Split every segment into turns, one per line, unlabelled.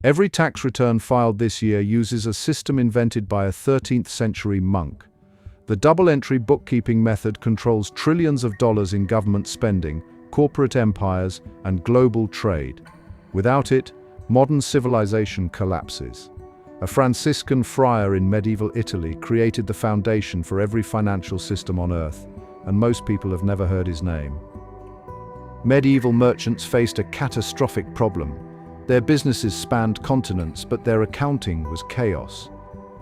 Every tax return filed this year uses a system invented by a 13th century monk. The double-entry bookkeeping method controls trillions of dollars in government spending, corporate empires, and global trade. Without it, modern civilization collapses. A Franciscan friar in medieval Italy created the foundation for every financial system on Earth, and most people have never heard his name. Medieval merchants faced a catastrophic problem. Their businesses spanned continents, but their accounting was chaos.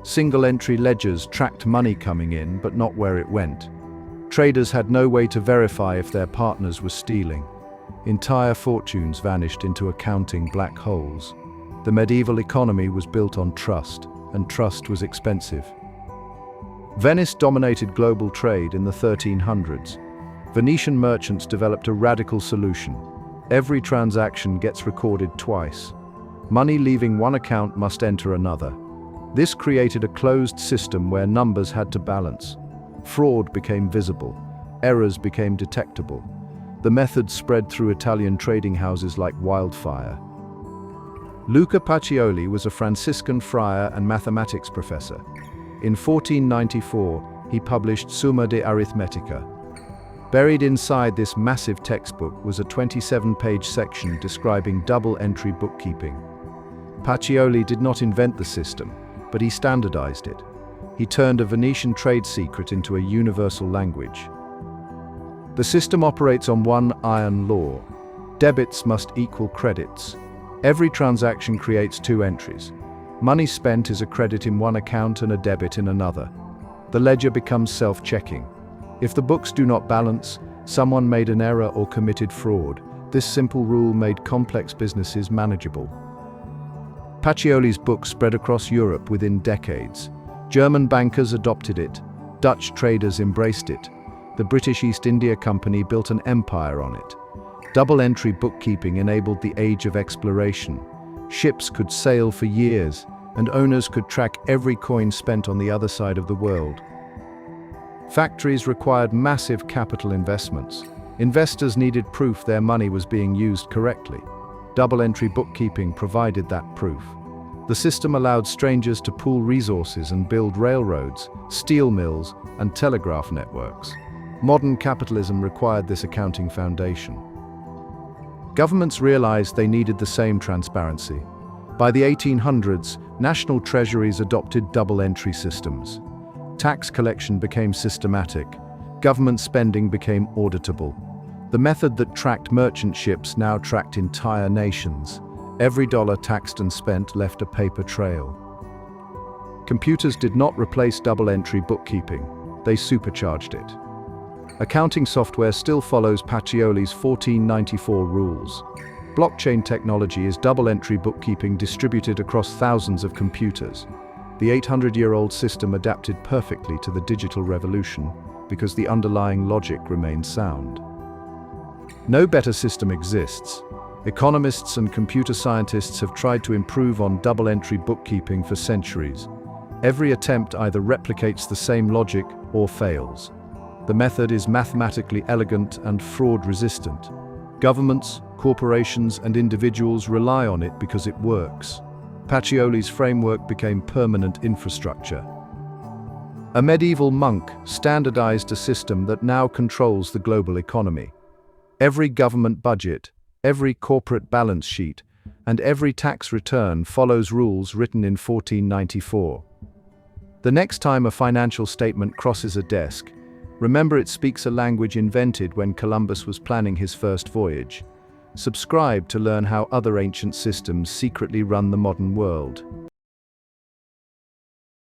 Single-entry ledgers tracked money coming in, but not where it went. Traders had no way to verify if their partners were stealing. Entire fortunes vanished into accounting black holes. The medieval economy was built on trust, and trust was expensive. Venice dominated global trade in the 1300s. Venetian merchants developed a radical solution. Every transaction gets recorded twice. Money leaving one account must enter another. This created a closed system where numbers had to balance. Fraud became visible. Errors became detectable. The method spread through Italian trading houses like wildfire. Luca Pacioli was a Franciscan friar and mathematics professor. In 1494, he published Summa de Arithmetica. Buried inside this massive textbook was a 27-page section describing double-entry bookkeeping. Pacioli did not invent the system, but he standardized it. He turned a Venetian trade secret into a universal language. The system operates on one iron law. Debits must equal credits. Every transaction creates two entries. Money spent is a credit in one account and a debit in another. The ledger becomes self-checking. If the books do not balance, someone made an error or committed fraud. This simple rule made complex businesses manageable. Pacioli's book spread across Europe within decades. German bankers adopted it. Dutch traders embraced it. The British East India Company built an empire on it. Double-entry bookkeeping enabled the age of exploration. Ships could sail for years, and owners could track every coin spent on the other side of the world. Factories required massive capital investments. Investors needed proof their money was being used correctly. Double-entry bookkeeping provided that proof. The system allowed strangers to pool resources and build railroads, steel mills, and telegraph networks. Modern capitalism required this accounting foundation. Governments realized they needed the same transparency. By the 1800s, national treasuries adopted double-entry systems. Tax collection became systematic. Government spending became auditable. The method that tracked merchant ships now tracked entire nations. Every dollar taxed and spent left a paper trail. Computers did not replace double-entry bookkeeping. They supercharged it. Accounting software still follows Pacioli's 1494 rules. Blockchain technology is double-entry bookkeeping distributed across thousands of computers. The 800-year-old system adapted perfectly to the digital revolution because the underlying logic remained sound. No better system exists. Economists and computer scientists have tried to improve on double-entry bookkeeping for centuries. Every attempt either replicates the same logic or fails. The method is mathematically elegant and fraud-resistant. Governments, corporations, and individuals rely on it because it works. Pacioli's framework became permanent infrastructure. A medieval monk standardized a system that now controls the global economy. Every government budget, every corporate balance sheet, and every tax return follows rules written in 1494. The next time a financial statement crosses a desk, remember it speaks a language invented when Columbus was planning his first voyage. Subscribe to learn how other ancient systems secretly run the modern world.